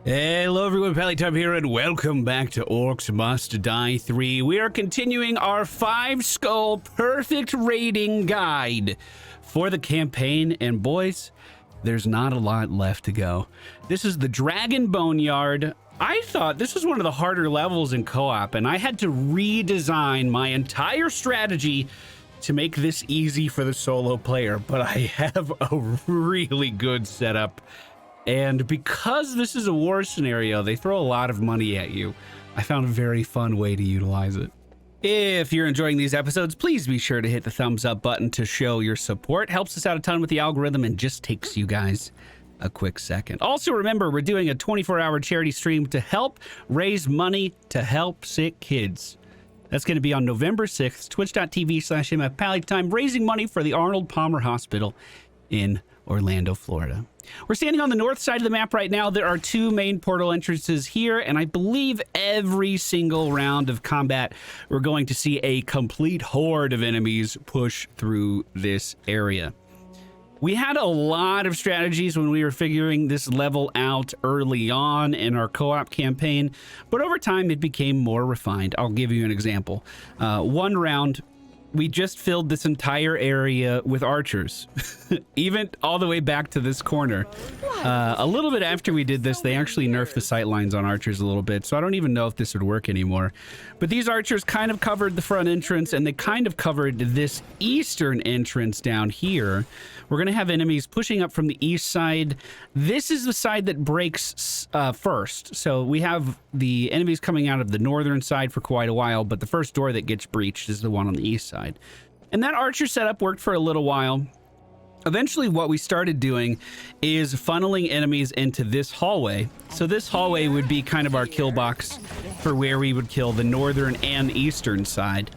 Hello everyone, MFPallytime here, and welcome back to Orcs Must Die 3. We are continuing our 5-skull perfect raiding guide for the campaign, and boys, there's not a lot left to go. This is the Dragon Boneyard. I thought this was one of the harder levels in co-op, and I had to redesign my entire strategy to make this easy for the solo player, but I have a really good setup. And because this is a war scenario, they throw a lot of money at you. I found a very fun way to utilize it. If you're enjoying these episodes, please be sure to hit the thumbs up button to show your support. Helps us out a ton with the algorithm and just takes you guys a quick second. Also, remember, we're doing a 24-hour charity stream to help raise money to help sick kids. That's going to be on November 6th, twitch.tv/MFPallytime, raising money for the Arnold Palmer Hospital in Orlando, Florida. We're standing on the north side of the map right now. There are two main portal entrances here, and I believe every single round of combat, we're going to see a complete horde of enemies push through this area. We had a lot of strategies when we were figuring this level out early on in our co-op campaign, but over time it became more refined. I'll give you an example. One round, we just filled this entire area with archers, even all the way back to this corner. A little bit after we did this, they actually nerfed the sight lines on archers a little bit, so I don't even know if this would work anymore. But these archers kind of covered the front entrance, and they kind of covered this eastern entrance down here. We're going to have enemies pushing up from the east side. This is the side that breaks first. So we have the enemies coming out of the northern side for quite a while, but the first door that gets breached is the one on the east side. And that archer setup worked for a little while. Eventually, what we started doing is funneling enemies into this hallway. So this hallway would be kind of our kill box for where we would kill the northern and eastern side.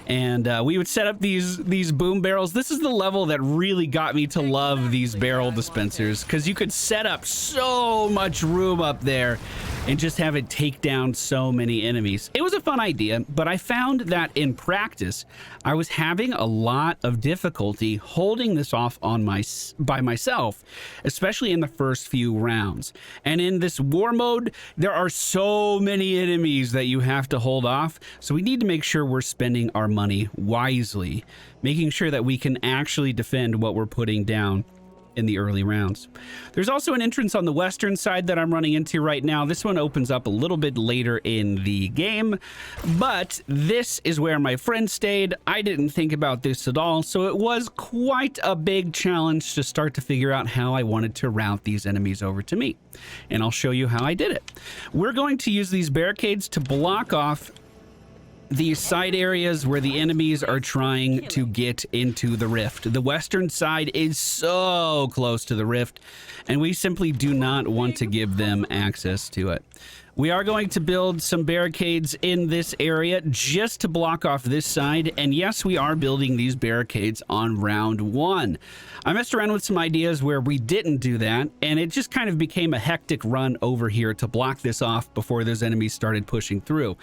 And we would set up these boom barrels. This is the level that really got me to love these barrel dispensers, because you could set up so much room up there and just have it take down so many enemies. It was a fun idea, but I found that in practice, I was having a lot of difficulty holding this off on by myself, especially in the first few rounds. And in this war mode, there are so many enemies that you have to hold off, so we need to make sure we're spending our money wisely, making sure that we can actually defend what we're putting down in the early rounds. There's also an entrance on the western side that I'm running into right now. This one opens up a little bit later in the game, but this is where my friend stayed. I didn't think about this at all, so it was quite a big challenge to start to figure out how I wanted to route these enemies over to me. And I'll show you how I did it. We're going to use these barricades to block off these side areas where the enemies are trying to get into the rift. The western side is so close to the rift, and we simply do not want to give them access to it. We are going to build some barricades in this area just to block off this side. And yes, we are building these barricades on round one. I messed around with some ideas where we didn't do that, and it just kind of became a hectic run over here to block this off before those enemies started pushing through.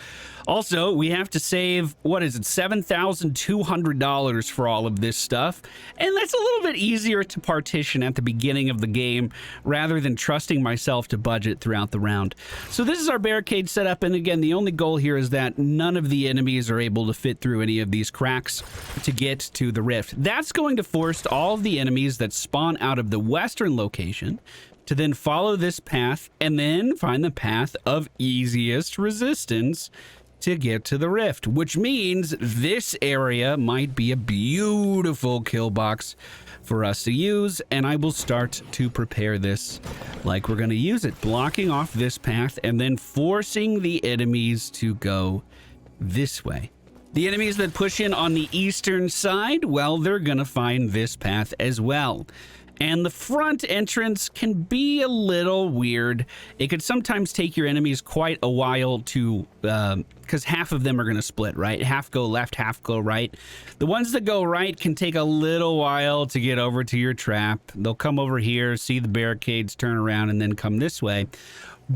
Also, we have to save, what is it, $7,200 for all of this stuff. And that's a little bit easier to partition at the beginning of the game rather than trusting myself to budget throughout the round. So this is our barricade setup, and again, the only goal here is that none of the enemies are able to fit through any of these cracks to get to the rift. That's going to force all of the enemies that spawn out of the western location to then follow this path and then find the path of easiest resistance to get to the rift, which means this area might be a beautiful kill box for us to use, and I will start to prepare this like we're going to use it, blocking off this path and then forcing the enemies to go this way. The enemies that push in on the eastern side, well, they're going to find this path as well. And the front entrance can be a little weird. It could sometimes take your enemies quite a while to, because half of them are going to split, right? Half go left, half go right. The ones that go right can take a little while to get over to your trap. They'll come over here, see the barricades, turn around, and then come this way.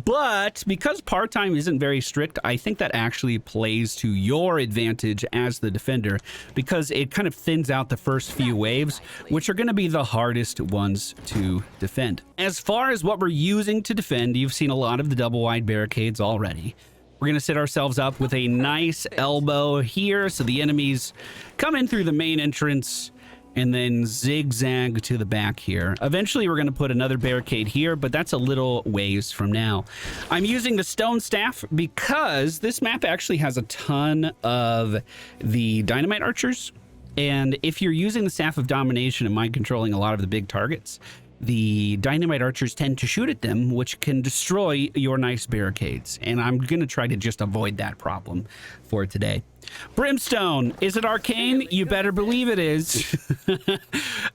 But because part-time isn't very strict, I think that actually plays to your advantage as the defender, because it kind of thins out the first few waves, which are going to be the hardest ones to defend. As far as what we're using to defend, you've seen a lot of the double wide barricades already. We're going to set ourselves up with a nice elbow here, so the enemies come in through the main entrance and then zigzag to the back here. Eventually, we're going to put another barricade here, but that's a little ways from now. I'm using the stone staff because this map actually has a ton of the dynamite archers. And if you're using the staff of domination and mind controlling a lot of the big targets, the dynamite archers tend to shoot at them, which can destroy your nice barricades. And I'm going to try to just avoid that problem for today. Brimstone, is it arcane? You better believe it is.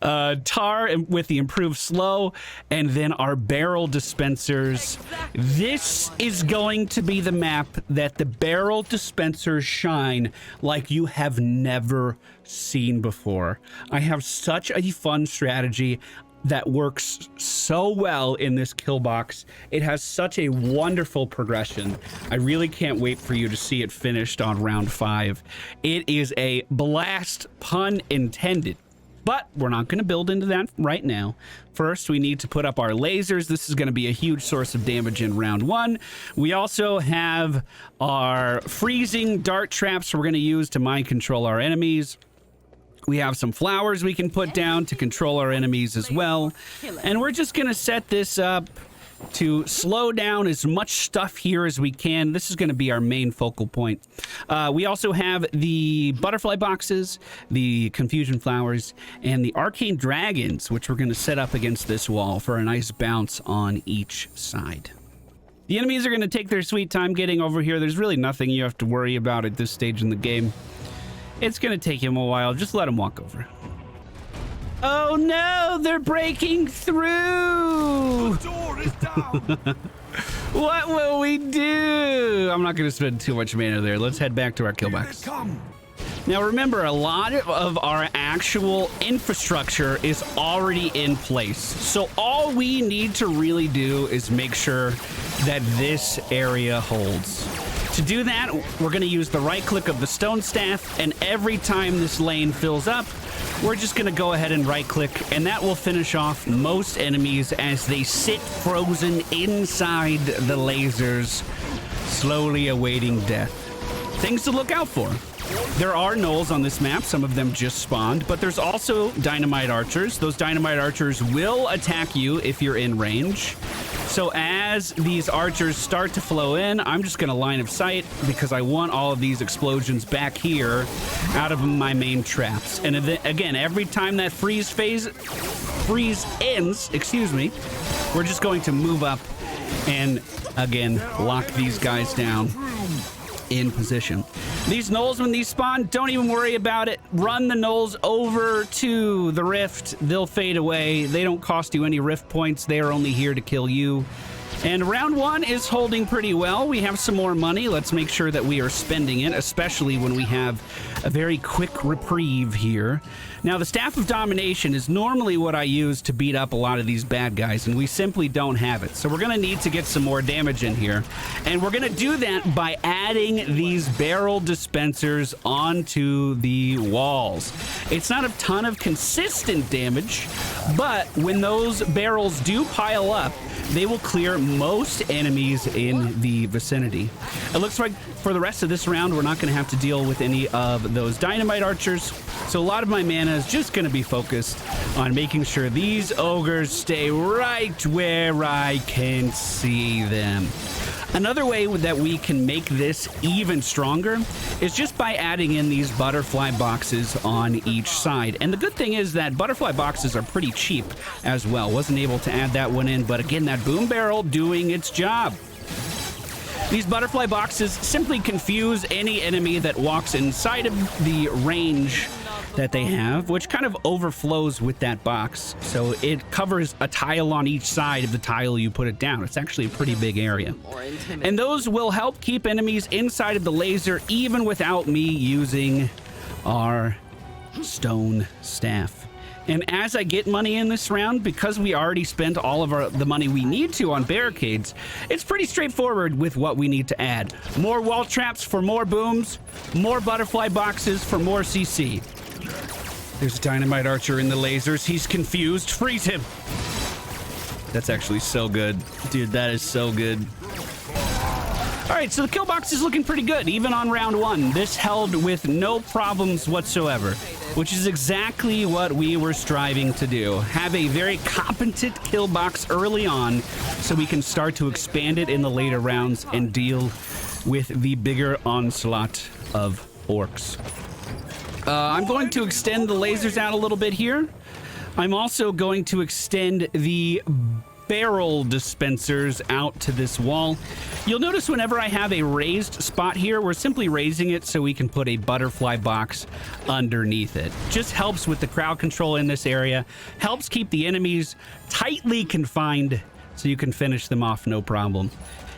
Tar with the improved slow, and then our barrel dispensers. This is going to be the map that the barrel dispensers shine like you have never seen before. I have such a fun strategy that works so well in this kill box. It has such a wonderful progression. I really can't wait for you to see it finished on round 5. It is a blast, pun intended. But we're not going to build into that right now. First, we need to put up our lasers. This is going to be a huge source of damage in round 1. We also have our freezing dart traps we're going to use to mind control our enemies. We have some flowers we can put down to control our enemies as well. And we're just going to set this up to slow down as much stuff here as we can. This is going to be our main focal point. We also have the butterfly boxes, the confusion flowers, and the arcane dragons, which we're going to set up against this wall for a nice bounce on each side. The enemies are going to take their sweet time getting over here. There's really nothing you have to worry about at this stage in the game. It's going to take him a while. Just let him walk over. Oh no, they're breaking through. The door is down. What will we do? I'm not going to spend too much mana there. Let's head back to our kill box. Now remember, a lot of our actual infrastructure is already in place. So all we need to really do is make sure that this area holds. To do that, we're going to use the right click of the stone staff, and every time this lane fills up, we're just going to go ahead and right click, and that will finish off most enemies as they sit frozen inside the lasers, slowly awaiting death. Things to look out for. There are gnolls on this map. Some of them just spawned, but there's also dynamite archers. Those dynamite archers will attack you if you're in range. So as these archers start to flow in, I'm just going to line of sight because I want all of these explosions back here out of my main traps. And again, every time that freeze ends, we're just going to move up and again lock these guys down in position. These gnolls, when these spawn, don't even worry about it. Run the gnolls over to the rift. They'll fade away. They don't cost you any rift points. They are only here to kill you. And round 1 is holding pretty well. We have some more money. Let's make sure that we are spending it, especially when we have a very quick reprieve here. Now, the Staff of Domination is normally what I use to beat up a lot of these bad guys, and we simply don't have it. So we're going to need to get some more damage in here. And we're going to do that by adding these barrel dispensers onto the walls. It's not a ton of consistent damage, but when those barrels do pile up, they will clear most enemies in the vicinity. It looks like for the rest of this round, we're not going to have to deal with any of those dynamite archers. So a lot of my mana is just going to be focused on making sure these ogres stay right where I can see them. Another way that we can make this even stronger is just by adding in these butterfly boxes on each side. And the good thing is that butterfly boxes are pretty cheap as well. Wasn't able to add that one in, but again, that boom barrel doing its job. These butterfly boxes simply confuse any enemy that walks inside of the range that they have, which kind of overflows with that box. So it covers a tile on each side of the tile you put it down. It's actually a pretty big area. And those will help keep enemies inside of the laser even without me using our stone staff. And as I get money in this round, because we already spent all of the money we need to on barricades, it's pretty straightforward with what we need to add. More wall traps for more booms, more butterfly boxes for more CC. There's a dynamite archer in the lasers. He's confused. Freeze him. That's actually so good. Dude, that is so good. All right, so the kill box is looking pretty good, even on round 1. This held with no problems whatsoever, which is exactly what we were striving to do. Have a very competent kill box early on so we can start to expand it in the later rounds and deal with the bigger onslaught of orcs. I'm going to extend the lasers out a little bit here. I'm also going to extend the barrel dispensers out to this wall. You'll notice whenever I have a raised spot here, we're simply raising it so we can put a butterfly box underneath it. Just helps with the crowd control in this area, helps keep the enemies tightly confined so you can finish them off no problem.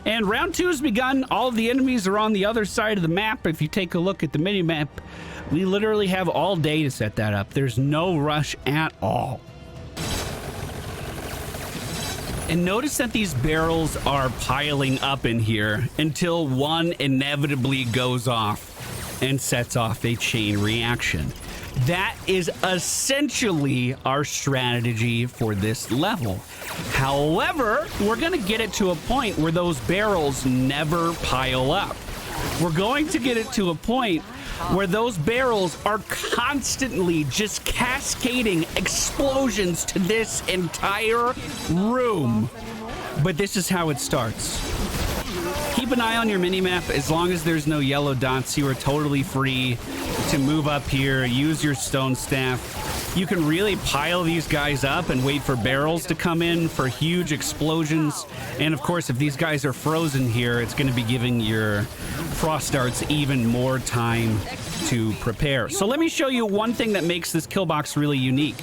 And round 2 has begun. All of the enemies are on the other side of the map. If you take a look at the mini map, we literally have all day to set that up. There's no rush at all. And notice that these barrels are piling up in here until one inevitably goes off and sets off a chain reaction. That is essentially our strategy for this level. However, we're going to get it to a point where those barrels never pile up. We're going to get it to a point where those barrels are constantly just cascading explosions to this entire room. But this is how it starts. Keep an eye on your minimap. As long as there's no yellow dots, you are totally free to move up here, use your stone staff. You can really pile these guys up and wait for barrels to come in for huge explosions. And of course, if these guys are frozen here, it's going to be giving your frost darts even more time to prepare. So let me show you one thing that makes this kill box really unique.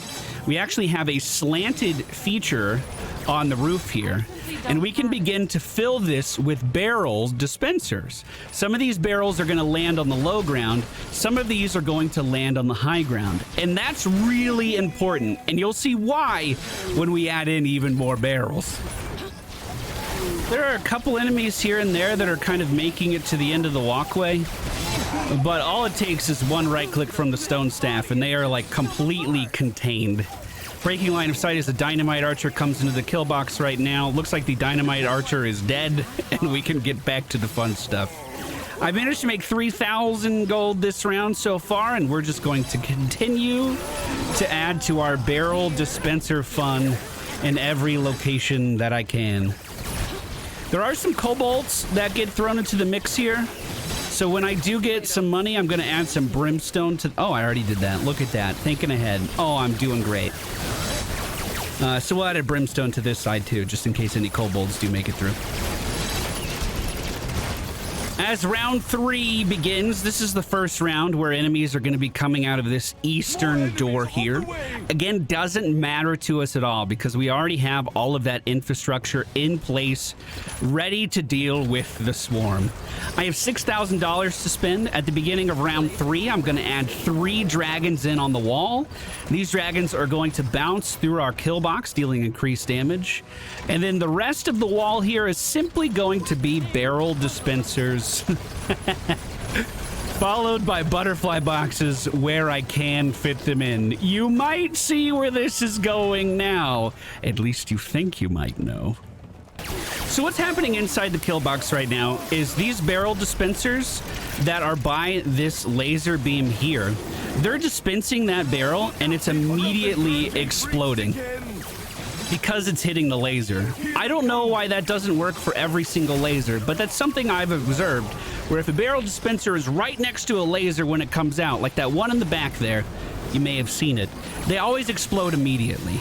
We actually have a slanted feature on the roof here, and we can begin to fill this with barrel dispensers. Some of these barrels are going to land on the low ground. Some of these are going to land on the high ground. And that's really important. And you'll see why when we add in even more barrels. There are a couple enemies here and there that are kind of making it to the end of the walkway. But all it takes is one right click from the stone staff and they are like completely contained. Breaking line of sight as the dynamite archer comes into the kill box right now. Looks like the dynamite archer is dead and we can get back to the fun stuff. I managed to make 3,000 gold this round so far, and we're just going to continue to add to our barrel dispenser fun in every location that I can. There are some kobolds that get thrown into the mix here. So when I do get some money, I'm going to add some brimstone to... Oh, I already did that. Look at that. Thinking ahead. Oh, I'm doing great. So we'll add a brimstone to this side too, just in case any kobolds do make it through. As round 3 begins, this is the first round where enemies are going to be coming out of this eastern door here. Again, doesn't matter to us at all because we already have all of that infrastructure in place, ready to deal with the swarm. I have $6,000 to spend. At the beginning of round 3, I'm going to add 3 dragons in on the wall. These dragons are going to bounce through our kill box, dealing increased damage. And then the rest of the wall here is simply going to be barrel dispensers. Followed by butterfly boxes where I can fit them in. You might see where this is going now. At least you think you might know. So what's happening inside the kill box right now is these barrel dispensers that are by this laser beam here, they're dispensing that barrel and it's immediately exploding because it's hitting the laser. I don't know why that doesn't work for every single laser, but that's something I've observed, where if a barrel dispenser is right next to a laser when it comes out, like that one in the back there, you may have seen it, they always explode immediately.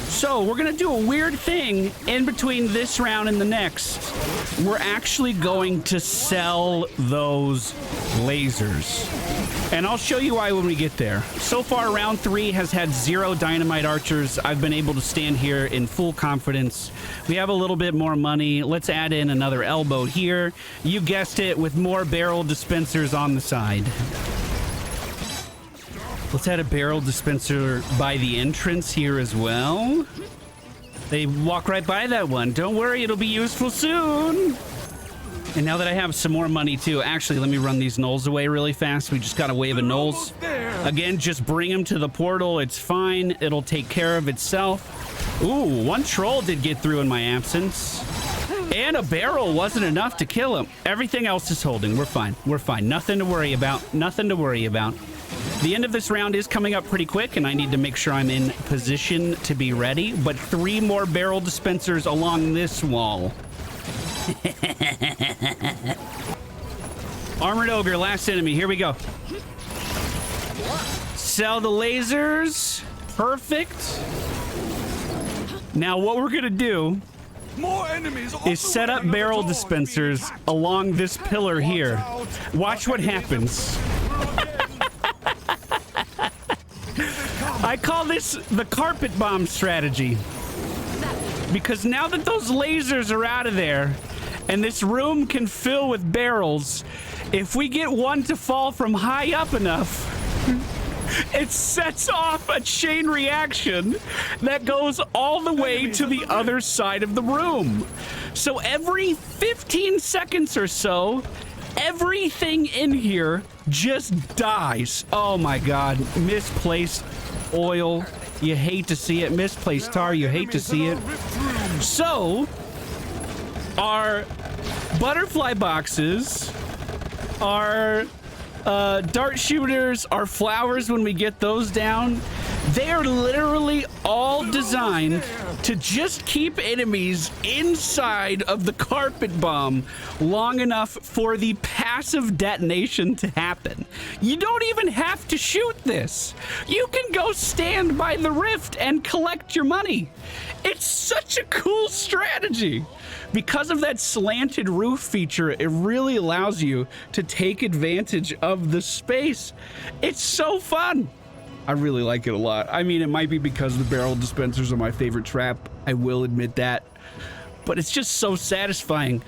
So we're gonna do a weird thing in between this round and the next. We're actually going to sell those lasers. And I'll show you why when we get there. So far, round 3 has had 0 dynamite archers. I've been able to stand here in full confidence. We have a little bit more money. Let's add in another elbow here. You guessed it, with more barrel dispensers on the side. Let's add a barrel dispenser by the entrance here as well. They walk right by that one. Don't worry, it'll be useful soon. And now that I have some more money too, actually, let me run these gnolls away really fast. We just got a wave of gnolls. Again, just bring them to the portal. It's fine. It'll take care of itself. Ooh, one troll did get through in my absence. And a barrel wasn't enough to kill him. Everything else is holding. We're fine. We're fine. Nothing to worry about. Nothing to worry about. The end of this round is coming up pretty quick, and I need to make sure I'm in position to be ready. But 3 more barrel dispensers along this wall. Armored ogre, last enemy. Here we go. Sell the lasers. Perfect. Now what we're gonna do is set up barrel dispensers along this pillar here. Watch what happens. I call this the carpet bomb strategy. Because now that those lasers are out of there and this room can fill with barrels, if we get one to fall from high up enough, it sets off a chain reaction that goes all the way to the other side of the room. So every 15 seconds or so, everything in here just dies. Oh my God, misplaced oil. You hate to see it. Misplaced tar, you hate to see it. So, our butterfly boxes, our dart shooters, our flowers, when we get those down, they are literally all designed to just keep enemies inside of the carpet bomb long enough for the passive detonation to happen. You don't even have to shoot this. You can go stand by the rift and collect your money. It's such a cool strategy. Because of that slanted roof feature, it really allows you to take advantage of the space. It's so fun. I really like it a lot. I mean, it might be because the barrel dispensers are my favorite trap. I will admit that. But it's just so satisfying.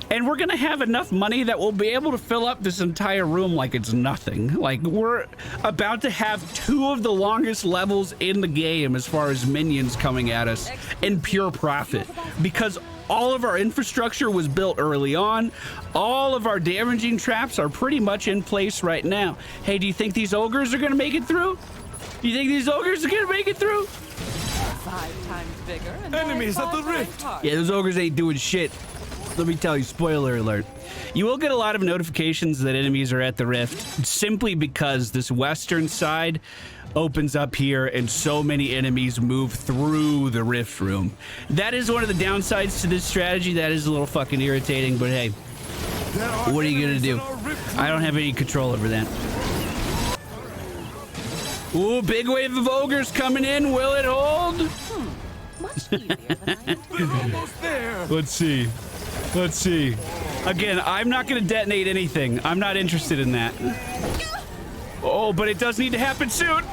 And we're gonna have enough money that we'll be able to fill up this entire room like it's nothing. Like, we're about to have 2 of the longest levels in the game as far as minions coming at us in pure profit. Because all of our infrastructure was built early on. All of our damaging traps are pretty much in place right now. Hey, do you think these ogres are gonna make it through? Do you think these ogres are gonna make it through? 5 times bigger and enemies at the rift. Yeah, those ogres ain't doing shit. Let me tell you, spoiler alert. You will get a lot of notifications that enemies are at the rift simply because this western side opens up here and so many enemies move through the rift room. That is one of the downsides to this strategy. That is a little fucking irritating, but hey, what are you gonna do? I don't have any control over that. Ooh, big wave of ogres coming in. Will it hold? Much easier than I They're almost there. Let's see. Let's see. Again, I'm not going to detonate anything. I'm not interested in that. Oh, but it does need to happen soon.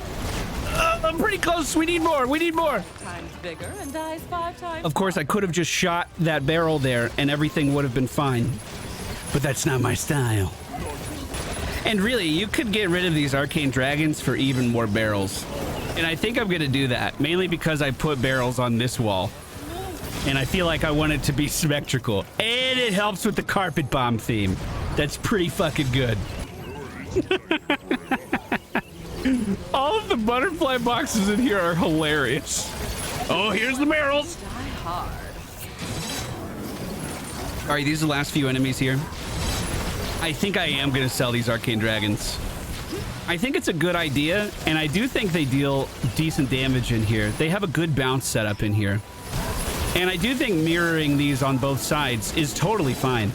I'm pretty close. We need more. We need more. times bigger and dies 5 times. Of course, I could have just shot that barrel there and everything would have been fine. But that's not my style. And really, you could get rid of these arcane dragons for even more barrels. And I think I'm going to do that, mainly because I put barrels on this wall. And I feel like I want it to be symmetrical. And it helps with the carpet bomb theme. That's pretty fucking good. All of the butterfly boxes in here are hilarious. Oh, here's the barrels. Die hard. All right, these are the last few enemies here. I think I am going to sell these arcane dragons. I think it's a good idea, and I do think they deal decent damage in here. They have a good bounce setup in here. And I do think mirroring these on both sides is totally fine.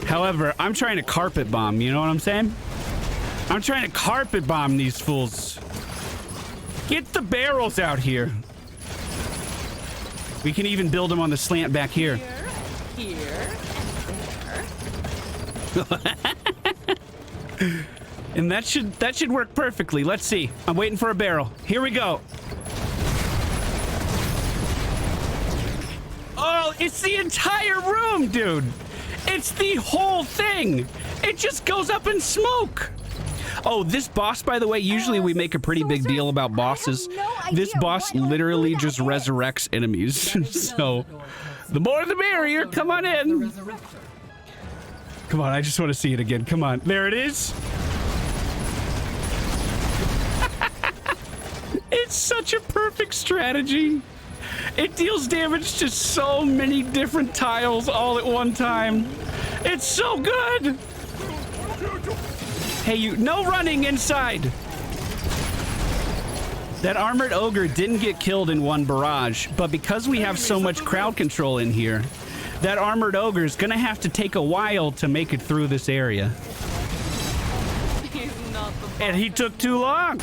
However, I'm trying to carpet bomb, you know what I'm saying? I'm trying to carpet bomb these fools. Get the barrels out here. We can even build them on the slant back here. Here. And that should work perfectly. Let's see. I'm waiting for a barrel. Here we go. Oh, it's the entire room, dude. It's the whole thing. It just goes up in smoke. Oh, this boss, by the way, usually we make a pretty big deal about bosses. This boss literally just resurrects enemies. So, the more the merrier. Come on in. Come on, I just want to see it again. Come on. There it is. It's such a perfect strategy. It deals damage to so many different tiles all at one time. It's so good. Hey, you, no running inside. That armored ogre didn't get killed in one barrage, but because we have so much crowd control in here, that armored ogre is gonna have to take a while to make it through this area. And he took too long.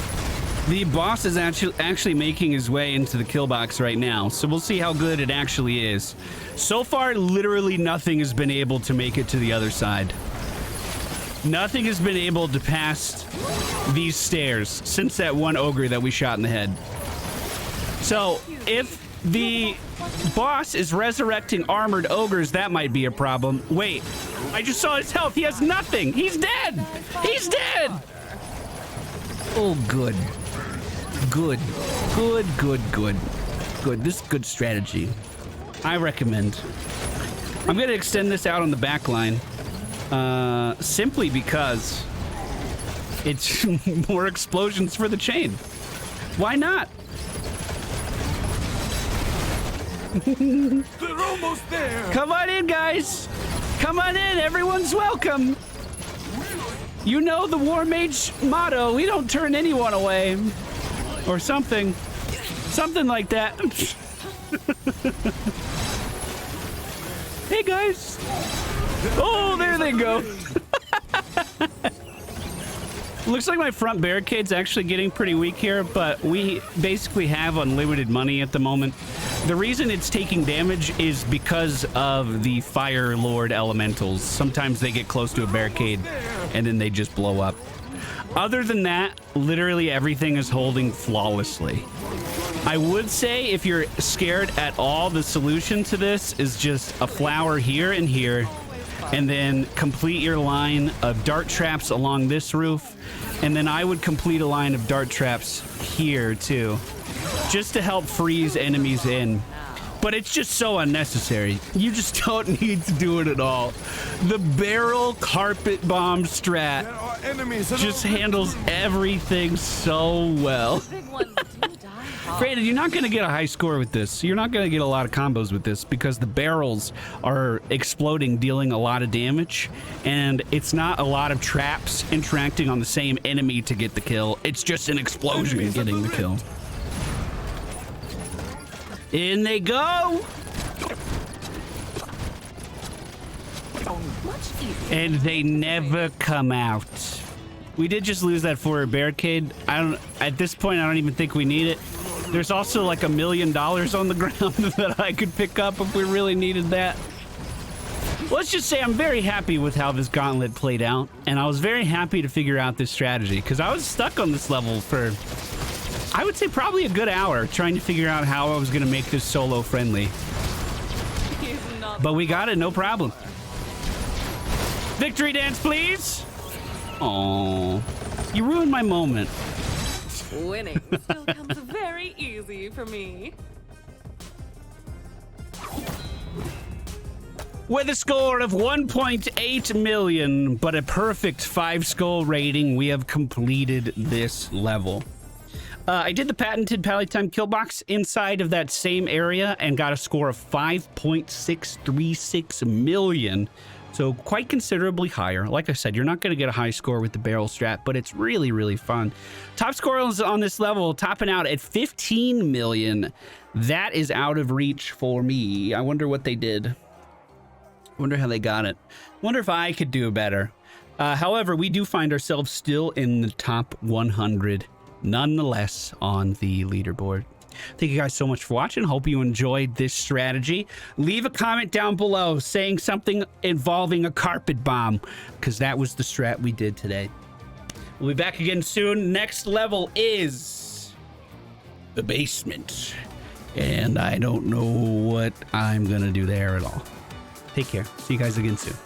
The boss is actually making his way into the kill box right now, so we'll see how good it actually is. So far, literally nothing has been able to make it to the other side. Nothing has been able to pass these stairs since that one ogre that we shot in the head. So, if the boss is resurrecting armored ogres, that might be a problem. Wait, I just saw his health. He has nothing. He's dead. He's dead. Oh, good. Good. Good, good, good. Good. This is good strategy. I recommend. I'm going to extend this out on the back line. Simply because it's more explosions for the chain. Why not? They're almost there. Come on in, guys. Come on in. Everyone's welcome. You know the War Mage motto. We don't turn anyone away. Or something. Something like that. Hey, guys. Oh, there they go. Looks like my front barricade's actually getting pretty weak here, but we basically have unlimited money at the moment. The reason it's taking damage is because of the Fire Lord elementals. Sometimes they get close to a barricade and then they just blow up. Other than that, literally everything is holding flawlessly. I would say if you're scared at all, the solution to this is just a flower here and here, and then complete your line of dart traps along this roof, and then I would complete a line of dart traps here too, just to help freeze enemies in. But it's just so unnecessary. You just don't need to do it at all. The barrel carpet bomb strat just handles everything so well. Granted, you're not going to get a high score with this. You're not going to get a lot of combos with this because the barrels are exploding, dealing a lot of damage, and it's not a lot of traps interacting on the same enemy to get the kill. It's just an explosion getting the kill. In they go! And they never come out. We did just lose that forward barricade. At this point, I don't even think we need it. There's also like $1 million on the ground that I could pick up if we really needed that. Let's just say I'm very happy with how this gauntlet played out, and I was very happy to figure out this strategy because I was stuck on this level for, I would say, probably a good hour trying to figure out how I was going to make this solo friendly. But we got it, no problem. Victory dance, please. Oh, you ruined my moment. Winning still comes very easy for me. With a score of 1.8 million, but a perfect 5 skull rating, we have completed this level. I did the patented Pallytime kill box inside of that same area and got a score of 5.636 million. So quite considerably higher. Like I said, you're not going to get a high score with the barrel strat, but it's really, really fun. Top scores on this level topping out at 15 million. That is out of reach for me. I wonder what they did. Wonder how they got it. Wonder if I could do better. However, we do find ourselves still in the top 100, nonetheless, on the leaderboard. Thank you guys so much for watching. Hope you enjoyed this strategy. Leave a comment down below saying something involving a carpet bomb, because that was the strat we did today. We'll be back again soon. Next level is the basement, and I don't know what I'm gonna do there at all. Take care. See you guys again soon.